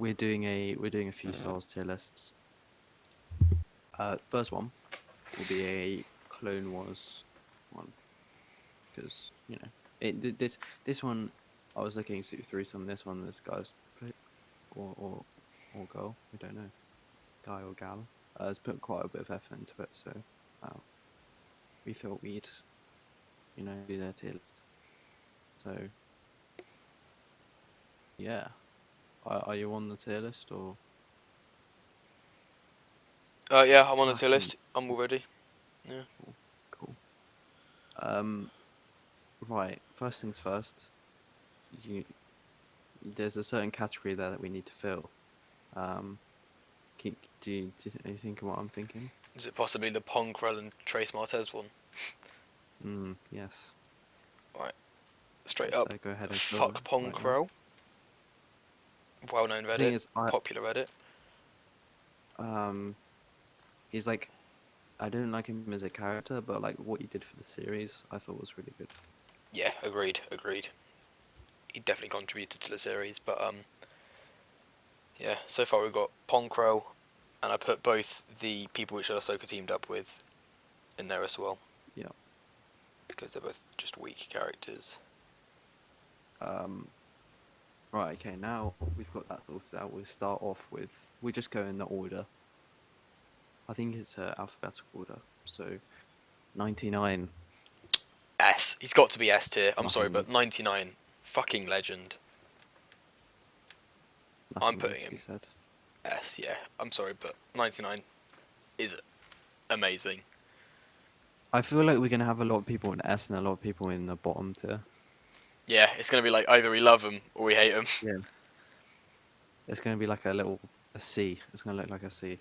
we're doing a few Star Wars tier lists. First one will be a Clone Wars one because this one I was looking through some of this one. This guy's put or girl, we don't know, guy or gal, has put quite a bit of effort into it. So we thought we'd do their tier list. So yeah, are you on the tier list or? Yeah, I'm on the tier list. I'm all ready. Yeah. Cool. Right. First things first. There's a certain category there that we need to fill. Do you think of what I'm thinking? Is it possibly the Ponkrell and Trace Martez one? Yes. Right. Straight Let's, up. go ahead and fill Fuck Ponkrell. Right, well-known Reddit. Popular Reddit. He's like, I don't like him as a character, but like what he did for the series, I thought was really good. Yeah, agreed. He definitely contributed to the series, but yeah. So far we've got Ponkrell, and I put both the people which Ahsoka teamed up with in there as well. Yeah. Because they're both just weak characters. Right. Okay. Now we've got that sorted out. We'll start off with. We just go in the order. I think it's alphabetical order. So, 99. S. He's got to be S tier. I'm sorry, Nothing. but 99, fucking legend. I'm putting him said. S. Yeah. I'm sorry, but 99 is amazing. I feel like we're gonna have a lot of people in S and a lot of people in the bottom tier. Yeah, it's gonna be like either we love him or we hate him. Yeah. It's gonna be like a C. It's gonna look like a C.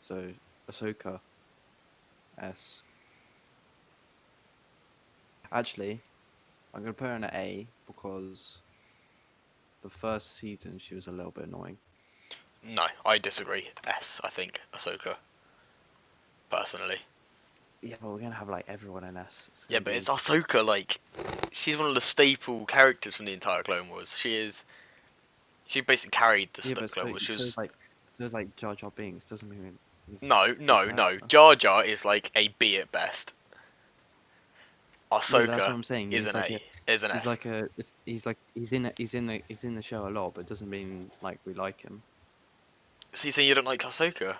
So Ahsoka, S. Actually, I'm gonna put her in an A because the first season she was a little bit annoying. No, I disagree. S, I think, Ahsoka. Personally. Yeah, but we're gonna have like everyone in S. Yeah, but it's Ahsoka, like, she's one of the staple characters from the entire Clone Wars. She basically carried the Clone Wars. So it's like Jar Jar Binks doesn't mean No. Jar Jar is like a B at best. Ahsoka yeah, that's what I'm saying. is an A. Is an S. He's in the show a lot, but it doesn't mean like we like him. So you saying you don't like Ahsoka?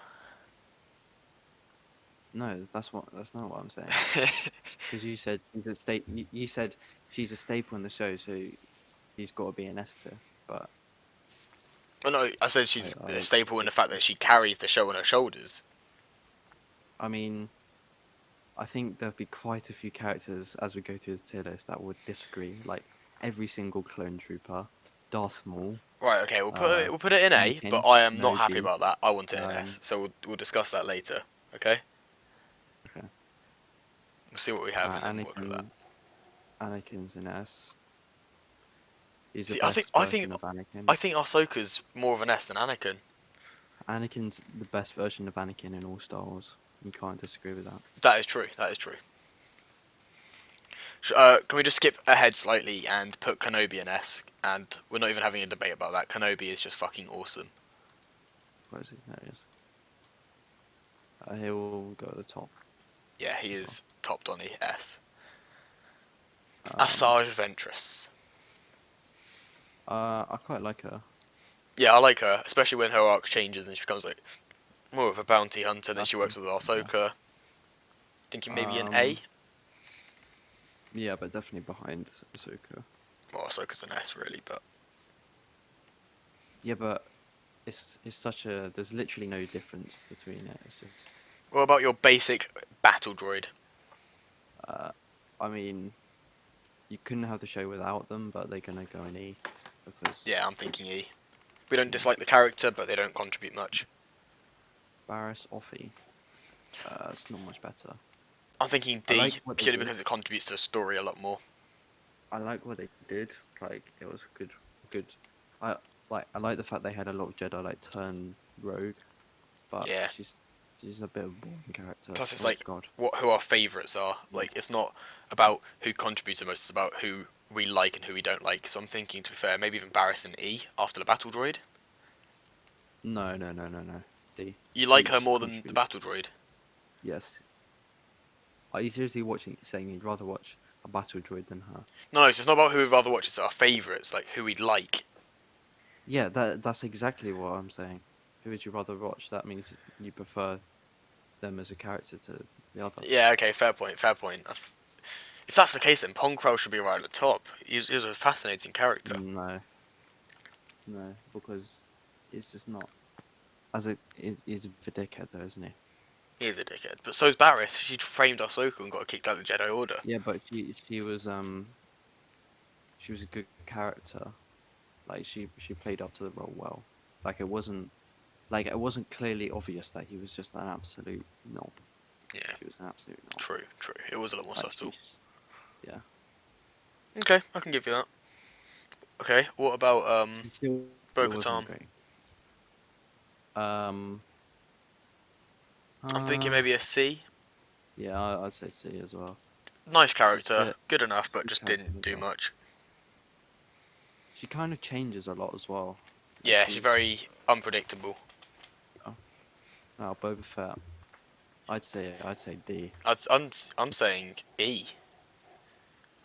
No, that's not what I'm saying. Because you said you said she's a staple in the show, so he's got to be an S tier. But well, no, I said she's a staple in the fact that she carries the show on her shoulders. I mean, I think there'll be quite a few characters as we go through the tier list that would disagree. Like every single clone trooper, Darth Maul. Right. Okay. We'll put it in A, but I am not happy about that. I want it in S. So we'll discuss that later. Okay. Okay. We'll see what we have and then work with that. Anakin's an S. He's See, the best version of Anakin. I think Ahsoka's more of an S than Anakin. Anakin's the best version of Anakin in all Star Wars. You can't disagree with that. That is true. Can we just skip ahead slightly and put Kenobi in S? And we're not even having a debate about that. Kenobi is just fucking awesome. Where is he? There he is. He'll go at the top. Yeah, he is top Donny S. Asajj Ventress. I quite like her. Yeah, I like her, especially when her arc changes and she becomes like more of a bounty hunter. Then she works with Ahsoka. Yeah. Thinking maybe an A. Yeah, but definitely behind Ahsoka. Well, Ahsoka's an S really, but yeah, but it's such a there's literally no difference between it. It's just. What about your basic battle droid? I mean, you couldn't have the show without them, but they're gonna go in E because. Yeah, I'm thinking E. We don't dislike the character, but they don't contribute much. Barriss Offee. It's not much better. I'm thinking D, purely because it contributes to the story a lot more. I like what they did. Like it was good. I like the fact they had a lot of Jedi like turn rogue, but yeah. She's a bit of a boring character. Plus, it's who our favourites are. Like, it's not about who contributes the most; it's about who we like and who we don't like. So I'm thinking, to be fair, maybe even Barriss and E after the battle droid. No. D. You like her She more than the contributes. battle droid? Yes. Are you seriously saying you'd rather watch a battle droid than her? No, so it's not about who we'd rather watch. It's our favourites, like who we'd like. Yeah, that's exactly what I'm saying. Who would you rather watch? That means you prefer them as a character to the other. Yeah, okay, fair point, fair point. If that's the case, then Ponkrell should be right at the top. He was a fascinating character. No, no, because it's just not. As a is a dickhead though, isn't he? He is a dickhead, but so's Barriss. She framed Ahsoka and got kicked out of the Jedi Order. Yeah, but she was a good character. Like she played up to the role well. Like it wasn't clearly obvious that he was just an absolute knob. Yeah, She was an absolute knob. true, true. It was a lot more Like subtle. yeah. Okay, I can give you that. Okay, what about She still wasn't Bo-Katan? great. Um. I'm thinking maybe a C. Yeah, I'd say C as well. Nice She's a character, bit good enough, but good just character didn't as do well. much. She kind of changes a lot as well. Like Yeah, she's very unpredictable. oh, oh, Boba Fett. I'd say D. I'm saying E.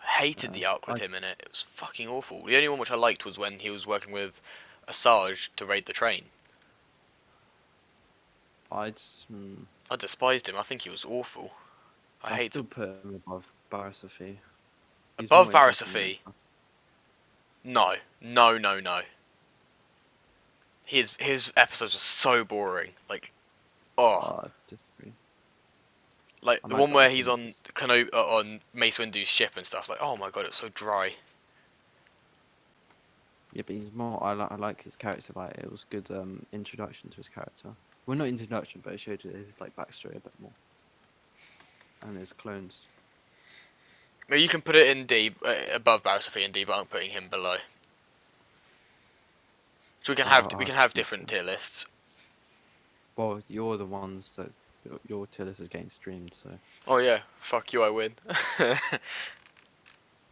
I hated the arc with I him in it. It was fucking awful. The only one which I liked was when he was working with Asajj to raid the train. I'd mm, I despised him. I think he was awful. I I'd hate still him. put him above Barasaphi. He's Above more interesting than Barriss. her. No, no, no, no. His episodes were so boring. Like, oh, I disagree. like I the like one where he's opportunities. on on Mace Windu's ship and stuff. Like, oh my god, it's so dry. Yeah, but he's more. I like his character. Like it was good introduction to his character. Well, not introduction, but it showed his like backstory a bit more and his clones. Well, you can put it in D, above Barriss and D, but I'm putting him below. So we I can have think different so. tier lists. Well, you're the ones that your tier list is getting streamed. So, Oh yeah, fuck you, I win.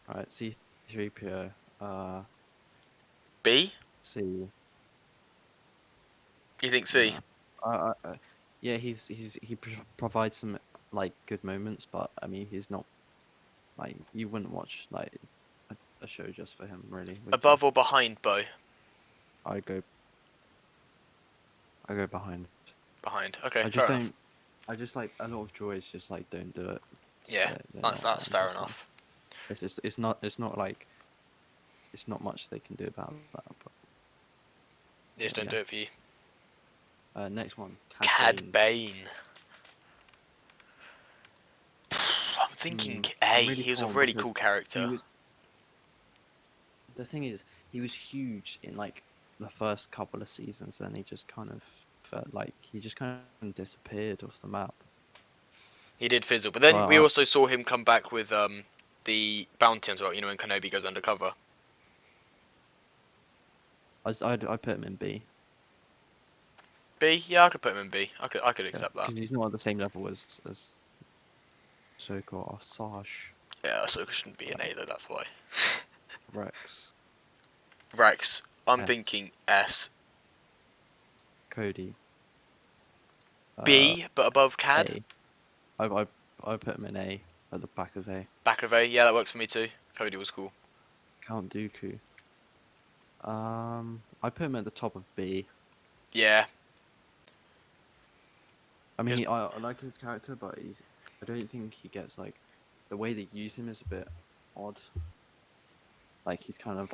all right, C3PO, B? C. You think C? Yeah, yeah, provides some like good moments, but I mean, he's not like you wouldn't watch like a show just for him, really, would you? Above or behind Bo? I go, I go behind. Behind. Okay, I fair just enough. don't. I just like a lot of droids just like don't do it. Just, Yeah, they're that's not that fair interesting. enough. It's not like it's not much they can do about that. They just But don't yeah. do it for you. Next one, Cad Cad Bane. Bane. I'm thinking A. I'm really He was a torn really cool because he character. was. The thing is, he was huge in like the first couple of seasons, and he just kind of felt like he just kind of disappeared off the map. He did fizzle, but So then we also saw him come back with the bounty as well. You know, when Kenobi goes undercover. I put him in B. B? Yeah, I could put him in B. I could Yeah, accept that. because he's not at the same level as Ahsoka or Asajj, Yeah, Ahsoka shouldn't be an A though. That's why. Rex, Rex. I'm S, thinking S. Cody, B, but above Cad. A. I put him in A at the back of A. Back of A. Yeah, that works for me too. Cody was cool. Count Dooku. I put him at the top of B. Yeah. I He was, mean, I like his character, but I don't think he gets like the way they use him is a bit odd. Like he's kind of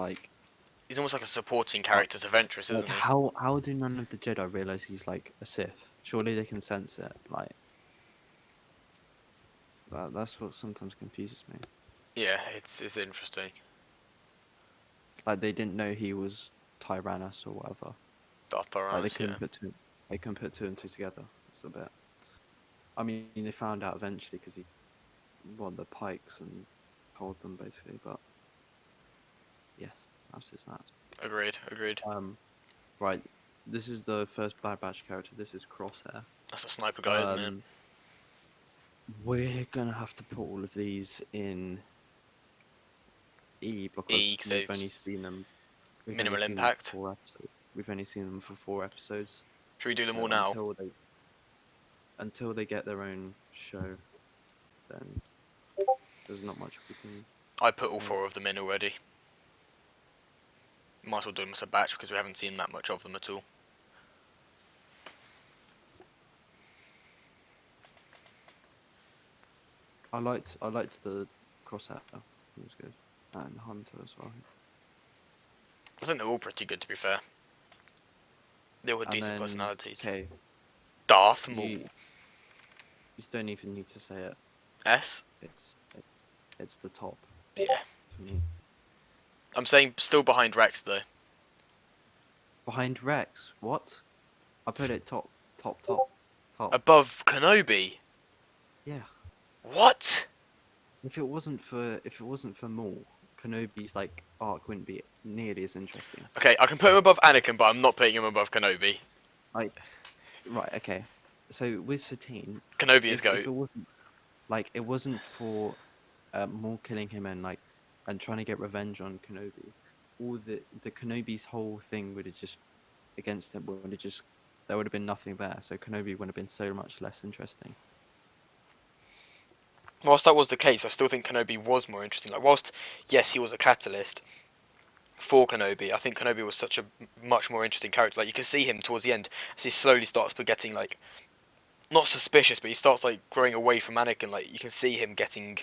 he's almost like a supporting uh, character to Ventress, like isn't he? how do none of the Jedi realize he's like a Sith? Surely they can sense it. Like that's what sometimes confuses me. Yeah, it's interesting. Like they didn't know he was Tyrannus or whatever. Darth Like Tyrannus, yeah. they couldn't put two and two together. It's a bit. I mean, they found out eventually because he won the Pikes and told them basically. But yes, that's just that. Agreed, agreed. Right. This is the first Bad Batch character. This is Crosshair. That's a sniper guy, isn't it? We're gonna have to put all of these in E because E, so we've only seen them. We've only minimal seen them impact. for 4 episodes. We've only seen them for 4 episodes. Should we do them So all now? until they get their own show, then there's not much we can I put all say. 4 of them in already. Might as well do them as a batch because we haven't seen that much of them at all. I liked the Crosshair. It was good, and Hunter as well. I think they're all pretty good, to be fair. They all had And decent then personalities. okay, Darth Maul. you don't even need to say it. S? It's the top Yeah. for me. I'm saying still behind Rex, though. Behind Rex, what? I put it top. Above Kenobi? Yeah. What? If it wasn't for Maul, Kenobi's like arc wouldn't be nearly as interesting. Okay, I can put him above Anakin, but I'm not putting him above Kenobi. Like, right, okay. So with Satine, Kenobi is if GOAT. it wasn't like it wasn't for Maul killing him and trying to get revenge on Kenobi, all the Kenobi's whole thing would have just against him would have just there would have been nothing there. So Kenobi would have been so much less interesting. Whilst that was the case, I still think Kenobi was more interesting. Like, whilst, yes, he was a catalyst for Kenobi, I think Kenobi was such a much more interesting character. Like, you can see him towards the end as he slowly starts getting, like, not suspicious, but he starts, like, growing away from Anakin. Like, you can see him getting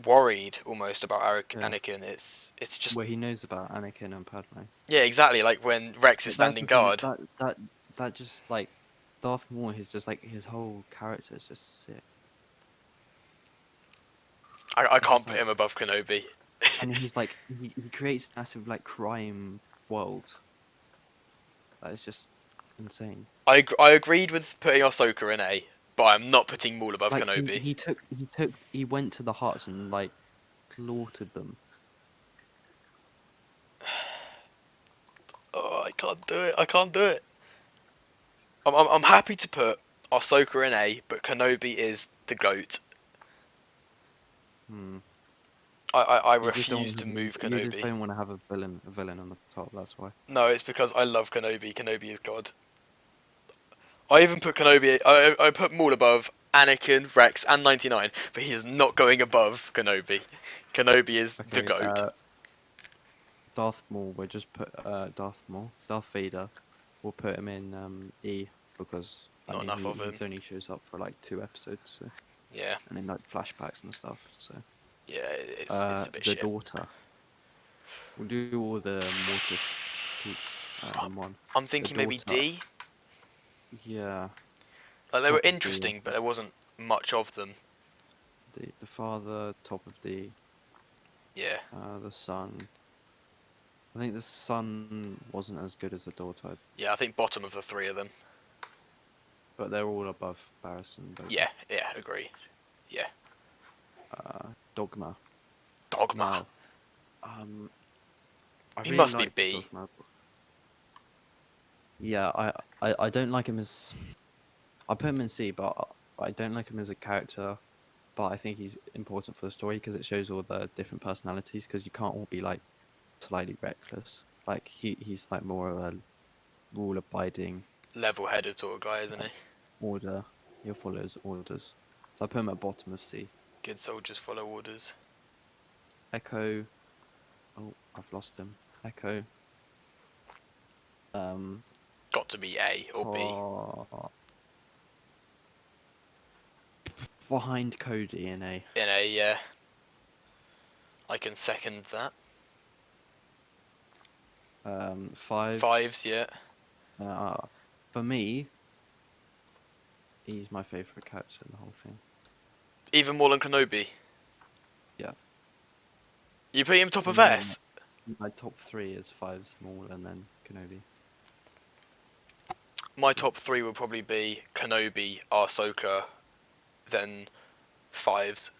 worried almost about Anakin. It's just... Where he knows about Anakin and Padme. Yeah, exactly. Like, when Rex is standing guard. That just, like, Darth Maul is just, like, his whole character is just sick. I can't put like, him above Kenobi. And he's like, he creates a massive, like, crime world. That is just insane. I agreed with putting Ahsoka in A, but I'm not putting Maul above Like, Kenobi. he went to the Hutts and, like, slaughtered them. Oh, I can't do it. I can't do it. I'm happy to put Ahsoka in A, but Kenobi is the GOAT. I refuse to move You just Kenobi. don't want to have a villain on the top. That's why. No, it's because I love Kenobi. Kenobi is God. I even put Kenobi. I put Maul above Anakin, Rex, and 99, but he is not going above Kenobi. Kenobi is the GOAT. Darth Maul. We'll just put Darth Vader. We'll put him in E because Not enough of him. He only shows up for like 2 episodes. So. Yeah. And then like flashbacks and stuff. So. Yeah, it's a bit shit. The daughter. We'll do all the Mortis peaks in one. I'm thinking maybe D. Yeah. Like they were interesting, but there wasn't much of them. The father, top of D. Yeah. The son. I think the son wasn't as good as the daughter. Yeah, I think bottom of the 3 of them. But they're all above Barriss and Boba. Yeah, agree. Yeah. Dogma. Dogma. Now, he must be B. Dogma. Yeah, I don't like him as... I put him in C, but I don't like him as a character. But I think he's important for the story because it shows all the different personalities. Because you can't all be like slightly reckless. Like he's like more of a rule-abiding, level-headed sort of guy, isn't he? Order. He follows orders. So I put him at bottom of C. Good soldiers follow orders. Echo. Oh, I've lost him. Echo. Got to be A or B. Behind Cody in A. In A, yeah. I can second that. 5. 5s, yeah. For me, he's my favourite character in the whole thing. Even more than Kenobi? Yeah. You put him top of S? My top 3 is 5 Maul and then Kenobi. My top 3 would probably be Kenobi, Ahsoka, then 5s.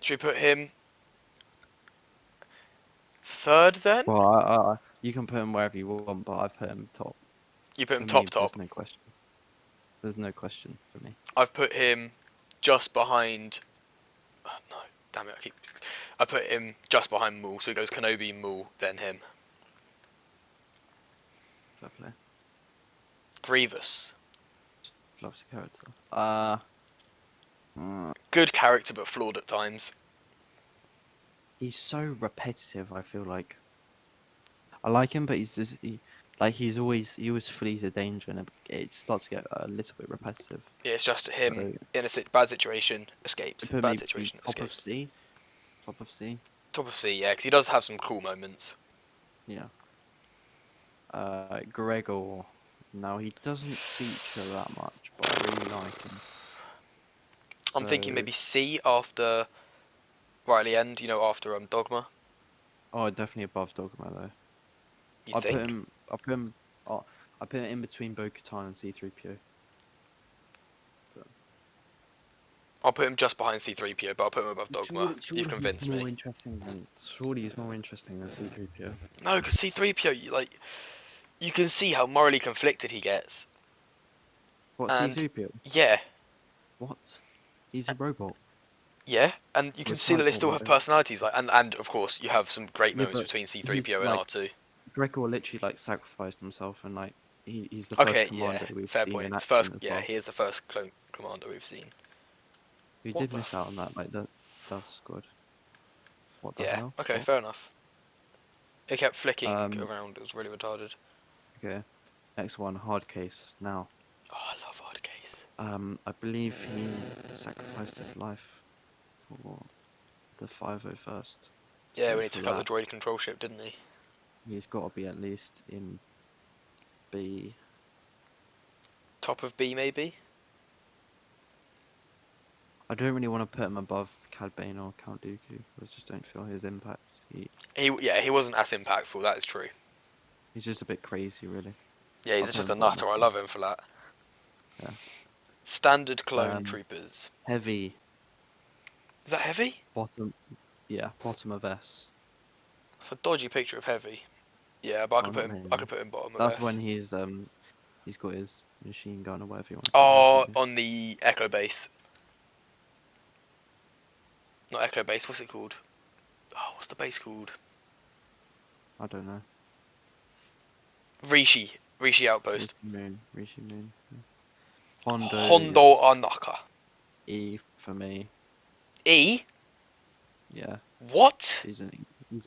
Should we put him 3rd then? Well, you can put him wherever you want, but I've put him top. You put him For me, top? There's no question. There's no question for me. I've put him just behind No, damn it! I put him just behind Maul, so he goes Kenobi, Maul, then him. Fair play. Grievous, Loves the character. good character but flawed at times. He's so repetitive. I feel like I like him, but he always flees a danger, and it starts to get a little bit repetitive. Yeah, it's just him So in a bad situation, escapes. it put Bad me situation, top of escapes. C. Top of C. Top of C, yeah, because he does have some cool moments. Yeah. Gregor. No, he doesn't feature that much, but I really like him. I'm thinking So, maybe C after right at the end, after Dogma. oh, definitely above Dogma though. You I put think? him. I put him. Oh, I put him in between Bo-Katan and C-3PO. But I'll put him just behind C3PO, but I'll put him above Dogma. You've surely he's convinced me. more interesting than. Surely he's more interesting than C-3PO. No, because C3PO, you can see how morally conflicted he gets. What, And C-3PO? yeah, What? He's a robot. yeah, and you Or can a see that they cyborg, still have whatever. personalities. And of course, you have some great Yeah, moments but between he's C3PO and like R2. Gregor literally like sacrificed himself, and like he's the first Okay, yeah, commander we've fair seen point. in It's action first, as yeah, well. he is the first clone commander we've seen. We What did the? miss out on that, like the Death Squad. What the Yeah, hell? okay, What? fair enough. It kept flicking Um. around. It was really retarded. Okay. Next one, hard case. Now, Oh, I love hard case. I believe he sacrificed his life for the 501st. Yeah, So when he for took out the that, droid control ship, didn't he? he's got to be at least in B. Top of B, maybe. I don't really want to put him above Cad Bane or Count Dooku. I just don't feel his impacts. He wasn't as impactful. That is true. He's just a bit crazy, really. Yeah, I'll he's put just him a bottom nutter. of I B. love him for that. Yeah. Standard clone Um, troopers. heavy Is that heavy? bottom. Yeah, bottom of S. It's a dodgy picture of heavy. Yeah, but I Oh, could put not him. I really. could put him bottom of That's when S. he's got his machine gun or whatever you want to call it. Oh, Maybe. on the Echo base. Not Echo base. What's it called? Oh, what's the base called? I don't know. Rishi outpost. Rishi Moon. Yeah. Hondo Hondo is Anaka. E for me. E? Yeah, What? he's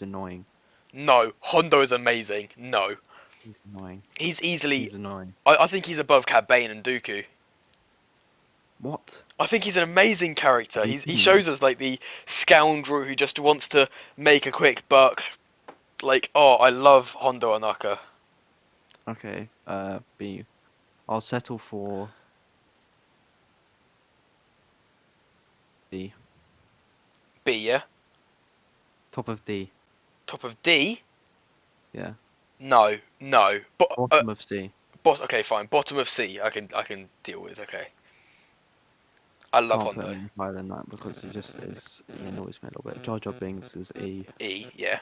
annoying. No, Hondo is amazing. No, He's annoying. he's easily. He's annoying. I think he's above Cad Bane and Dooku. What? I think he's an amazing character. Are you He kidding me? shows us like the scoundrel who just wants to make a quick buck. Like, oh, I love Hondo Anaka. Okay. B. I'll settle for D. B, yeah. Top of D. Top of D. Yeah. No, no. Bottom of C. Okay, fine. Bottom of C. I can deal with. Okay. I love Can't put him Hondo. any higher than that because he annoys me a little bit. Jar Jar Binks is E. E, yeah.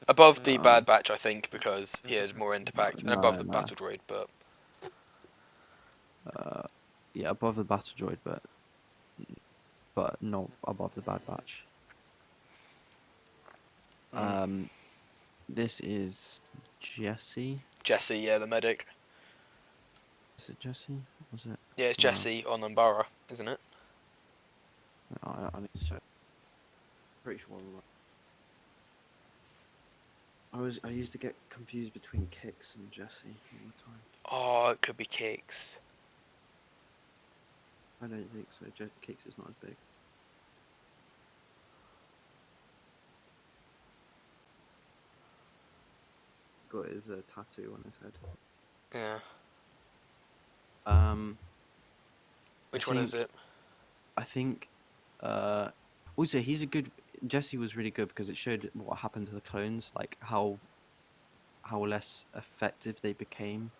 Above the Bad Um, Batch, I think, because he had more impact, and above the no. Battle Droid, but Uh, yeah, above the Battle Droid, but not above the Bad Batch. mm. This is Jesse. Jesse, yeah, the medic. Is it Jesse? Was it? Yeah, it's No. Jesse on Umbara, isn't it? I need to check. Pretty sure. I used to get confused between Kix and Jesse all the time. Oh, it could be Kicks. I don't think so. Kix is not as big. Got his tattoo on his head. Yeah. Which one is it? I think. Also, he's a good. Jesse was really good because it showed what happened to the clones, like how less effective they became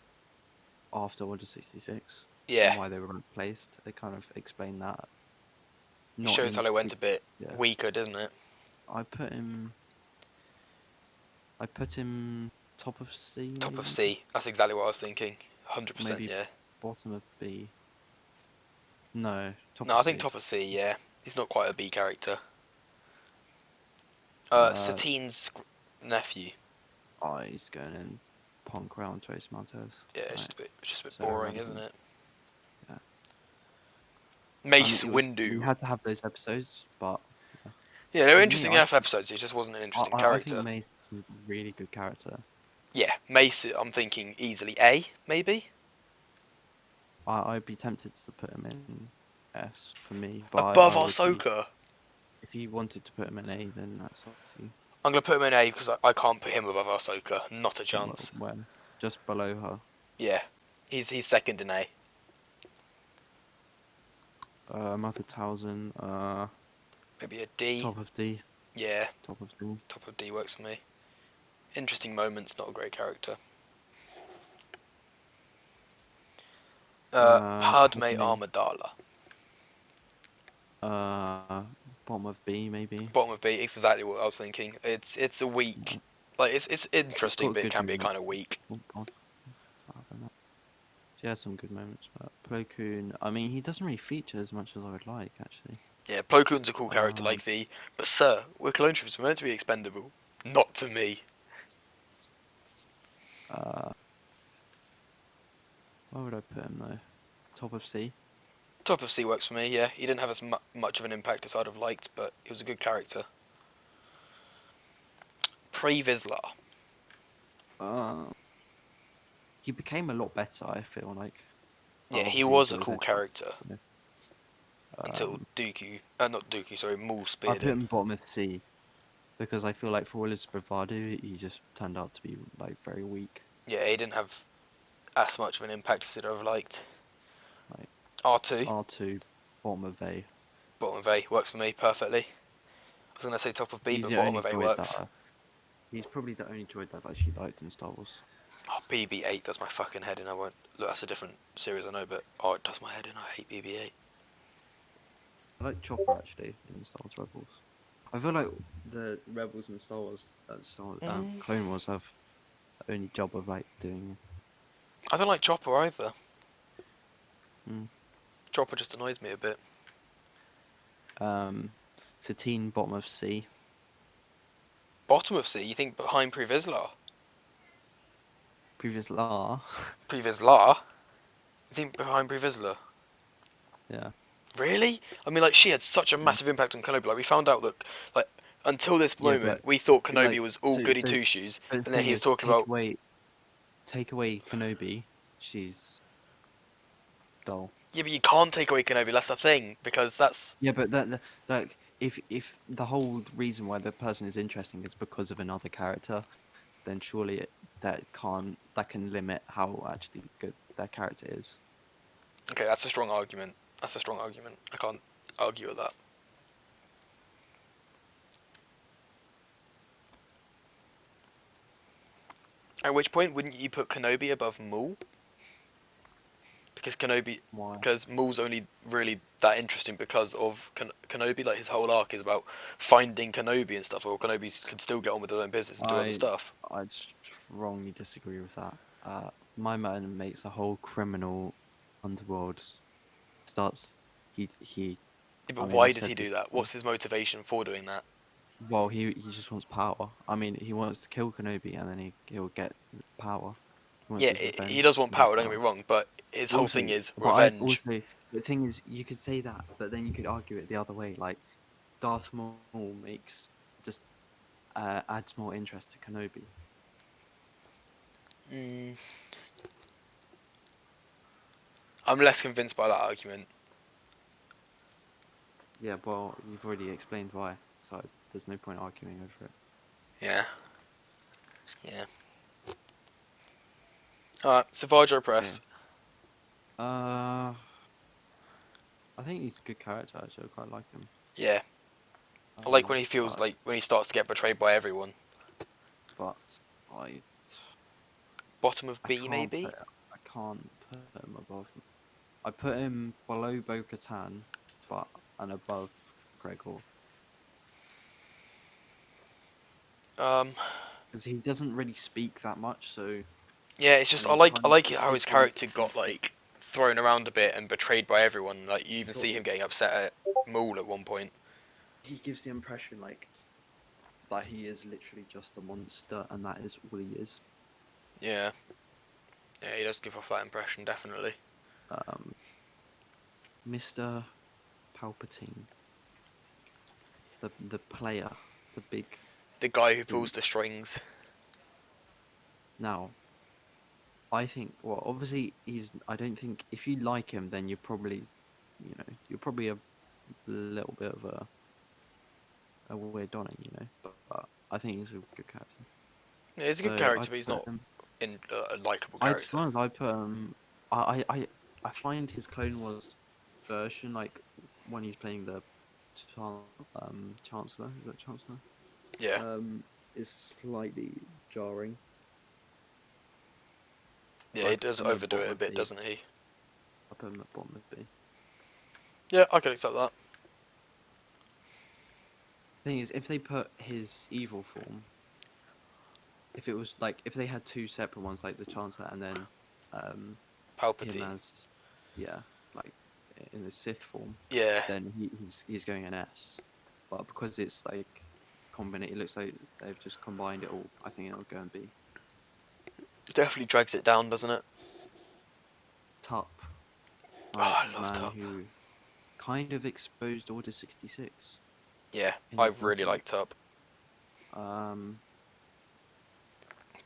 after Order 66, Yeah. and why they were replaced. They kind of explained that. It Not shows in. how they went a bit Yeah. weaker, doesn't it? I put him. Top of C. Top of Maybe. C. That's exactly what I was thinking. 100%, Maybe yeah. bottom of B. No, top No, of I think C. top of C, yeah. He's not quite a B character. Uh, Satine's nephew. oh, he's going in Punk round Trace Montez. Yeah, Right. it's just a bit So boring, isn't irrelevant. it? Yeah. I mean, Mace we Windu. had to have those episodes, but Yeah, they were for me, interesting enough episodes. He just wasn't an interesting I think character. Mace is a really good character. Yeah, Mace. I'm thinking easily A, maybe I'd be tempted to put him in S for me, but above I would be Ahsoka. if you wanted to put him in A, then that's obviously I'm gonna put him in A because I can't put him above Ahsoka. Not a chance. well just below her. Yeah, he's second in A. Mother Towson, Maybe a D. top of D, Yeah, top of D. top of D works for me. Interesting moments, not a great character. Padme Padme, Amidala. bottom of B maybe. Bottom of B. It's exactly what I was thinking. It's a weak. Like it's She's interesting, got but it good can be moments. kind of weak. Oh God, I don't know. She has some good moments, but Plo Koon, I mean, he doesn't really feature as much as I would like, actually. Yeah, Plo Koon's a cool character Um, like the. But sir, we're clone troopers. We're meant to be expendable. Not to me. uh, where would I put him though? Top of C. Top of C works for me. Yeah, he didn't have as much of an impact as I'd have liked, but he was a good character. Pre Vizsla. Uh, he became a lot better, I feel like. Yeah, he Obviously, was a there was cool a character you know, until um, Dooku. Not Dooku. Sorry, Maul I speared put him. him bottom of C because I feel like for all his bravado, he just turned out to be like very weak. Yeah, he didn't have as much of an impact as I'd have liked. Like R2. R2, bottom of A. Bottom of A works for me perfectly. I was gonna say top of B, He's but the bottom only of A droid that works. he's probably the only droid that I've actually liked in Star Wars. Oh, BB-8 does my fucking head in. I won't. Look, that's a different series, I know, but oh, it does my head in. I hate BB-8. I like Chopper actually in Star Wars Rebels. I feel like the Rebels and Star Wars, Clone Wars have the only job of like doing. I don't like Chopper either. Mm, Chopper just annoys me a bit. um, Satine bottom of C. Bottom of C, you think behind Pre Vizsla? Previous La. Pre Vizsla? You think behind Pre Vizsla? Yeah. Really? I mean, like, she had such a Yeah. massive impact on Kenobi. Like, we found out that, like, until this Yeah, moment, but we thought Kenobi like was all goody two shoes, but the and then thing he was is, talking about, take away Kenobi, she's dull. yeah, but you can't take away Kenobi. That's the thing, because that's Yeah, but that if the whole reason why the person is interesting is because of another character, then surely that can limit how actually good their character is. okay. That's a strong argument. That's a strong argument. I can't argue with that. At which point wouldn't you put Kenobi above Maul? Why? Because Maul's only really that interesting because of Kenobi. Like his whole arc is about finding Kenobi and stuff, or Kenobi can still get on with his own business and do other I stuff. I strongly disagree with that. My man makes a whole criminal underworld. Starts he. Yeah, I but mean, why I've does he said do this that? before. What's his motivation for doing that? Well, he just wants power. I mean, he wants to kill Kenobi, and then he'll get power. He wants Yeah, his he revenge. does want He wants power. Don't get power. me wrong, but his whole thing Also, is but I revenge. also the thing is, you could say that, but then you could argue it the other way. Like Darth Maul makes just adds more interest to Kenobi. Mm, I'm less convinced by that argument. Yeah, well, you've already explained why, so there's no point arguing over it. Yeah, yeah. Alright, Savage or Okay. Press? I think he's a good character. Actually, I quite like him. Yeah, I like when he feels But like when he starts to get betrayed by everyone. but I Bottom of I B, can't maybe? put him above. I put him below Bo-Katan, but and above Gregor Um, because he doesn't really speak that much. So yeah, it's and just he I kind of like how his takes away character from got like thrown around a bit and betrayed by everyone. Like you even see him getting upset at Maul at one point. He gives the impression like that he is literally just a monster, and that is all he is. Yeah. Yeah, he does give off that impression, definitely. Mr. Palpatine, the player, the big. The guy who dude. pulls the strings. Now, I think, well, obviously I don't think if you like him, then you're probably, you're probably a little bit of a weird Donning, But I think he's a good character. Yeah, he's a good So character, I'd but he's put not him. in a likable I to character. be honest, I put I find his Clone Wars version, like when he's playing the Chancellor, is that Chancellor? Yeah. Is slightly jarring. Yeah, So I he put does him at the overdo bottom it a of bit, B. doesn't he? I put him at the bottom of B. Yeah, I can accept that. Thing is, if they put his evil form, if it was like if they had two separate ones, like the Chancellor and then him Palpatine. as like in the Sith form, Yeah. then he's going an S. But because it's like combined, it looks like they've just combined it all. I think it'll go and be It definitely drags it down, doesn't it? Tup, Oh, like I the love man Tup. who kind of exposed Order 66 Yeah, in I the really 30s. like Tup. Um,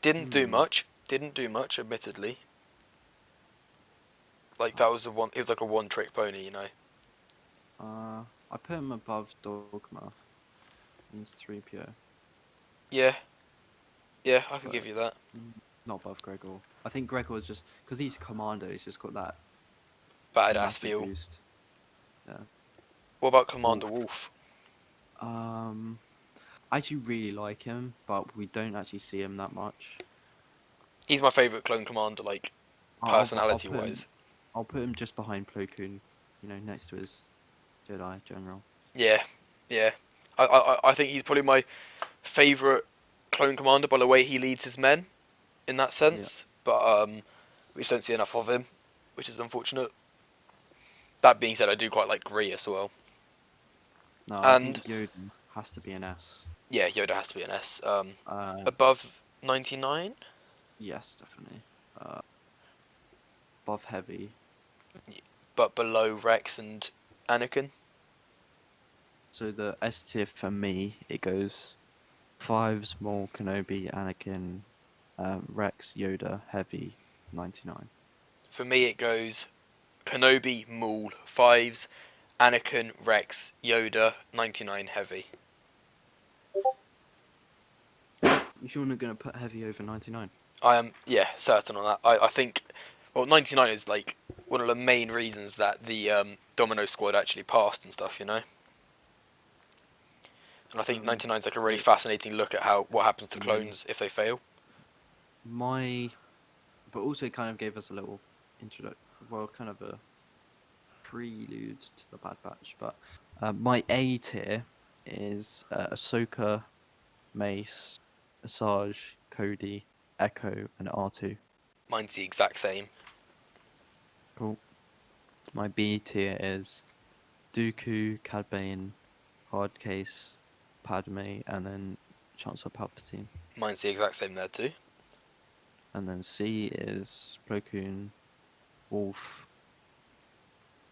Didn't do hmm. much. Didn't do much, admittedly. Like that Tup. was a one. It was like a one-trick pony, you know. I put him above Dogma and 3PO, Yeah. Yeah, I could but give you that. not above Gregor. I think Gregor is just because he's Commando. He's just got that Badass massive feel. boost. Yeah. What about Commander Wolf. Wolf? Um, I actually really like him, but we don't actually see him that much. He's my favourite clone commander, like I'll put him. personality-wise. I'll put him just behind Plo Koon, next to his Jedi General. Yeah, yeah. I think he's probably my favourite clone commander by the way he leads his men, in that Yeah. sense. But we just don't see enough of him, which is unfortunate. That being said, I do quite like Grievous as well. No, I And think Yoda has to be an S. yeah, Yoda has to be an S. Uh, Above 99? yes, definitely. Above Heavy. But below Rex and Anakin. So the S tier for me, it goes 5 Maul, Kenobi, Anakin, Rex, Yoda, Heavy, 99. For me, it goes Kenobi, Maul, 5s, Anakin, Rex, Yoda, 99 Heavy. You sure not going to put Heavy over 99? I am, yeah, certain on that. I think, well, 99 is like one of the main reasons that the Domino Squad actually passed and stuff, you know? And I think 99 is like a really So fascinating look at what happens to mm, clones if they fail. but also kind of gave us a little kind of a prelude to the Bad Batch. But my A tier is Ahsoka, Mace, Asajj, Cody, Echo, and R2. Mine's the exact same. Cool. My B tier is Dooku, Cad Bane, Hardcase, Padme, and then Chancellor Palpatine. Mine's the exact same there too. And then C is Plo Koon, Wolf,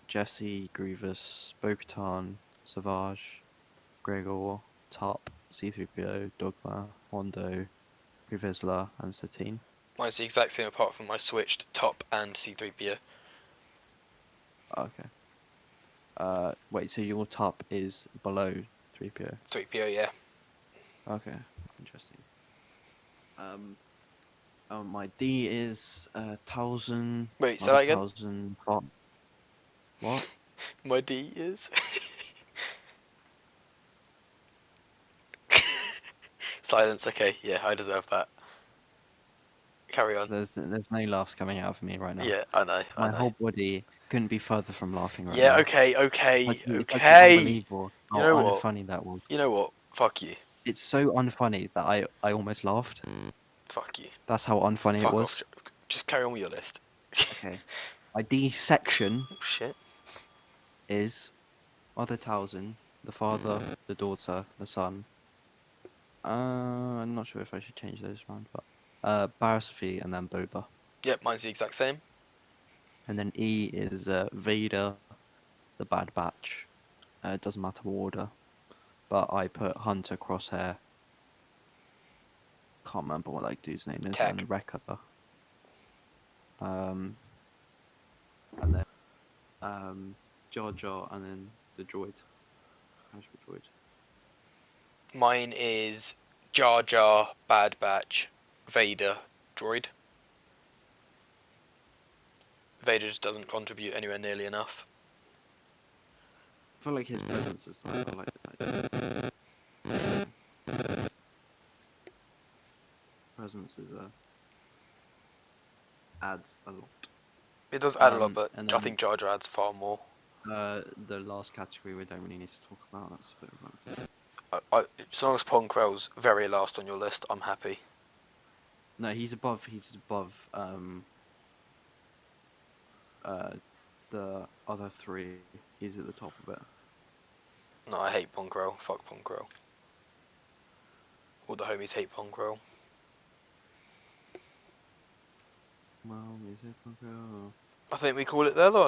Jesse, Grievous, Bo-Katan, Savage, Gregor, Top, C-3PO, Dogma, Hondo, Privisla, and Satine. Mine's the exact same apart from I switched Top and C3PO. Okay. Wait, so your top is below 3PO? 3PO, yeah. Okay, interesting. My D is 1000, Wait, say that again? 9000. What? My D is. Silence, okay, yeah, I deserve that. Carry on. There's no laughs coming out of me right now. Yeah, I know, I My know. whole body couldn't be further from laughing right Yeah, now. okay, It's like okay. unbelievable You how know what? unfunny that was. You know what? Fuck you. It's so unfunny that I almost laughed. Fuck you. That's how unfunny it Fuck off. was. Just carry on with your list. Okay. My D section Oh, shit. is Mother Talzin, the father, the daughter, the son. I'm not sure if I should change those around, but Barasophy and then Boba. Yep, mine's the exact same. And then E is Vader, the Bad Batch. It doesn't matter what order, but I put Hunter, Crosshair. Can't remember what that dude's name is, Tech. and Wrecker. And then Jar Jar, and then the droid, casual droid. Mine is Jar Jar, Bad Batch, Vader, Droid. Vader just doesn't contribute anywhere nearly enough. I feel like his presence is like, I like presence is adds a lot. It does add a lot, but And I then think Jar Jar adds far more. the last category we don't really need to talk about. That's a bit of As long as Pong Krell's very last on your list, I'm happy. No, he's above. He's above. The other three. He's at the top of it. No, I hate Pong Krell. Fuck Pong Krell. All the homies hate Pong Krell. Well, is it? I think we call it there though.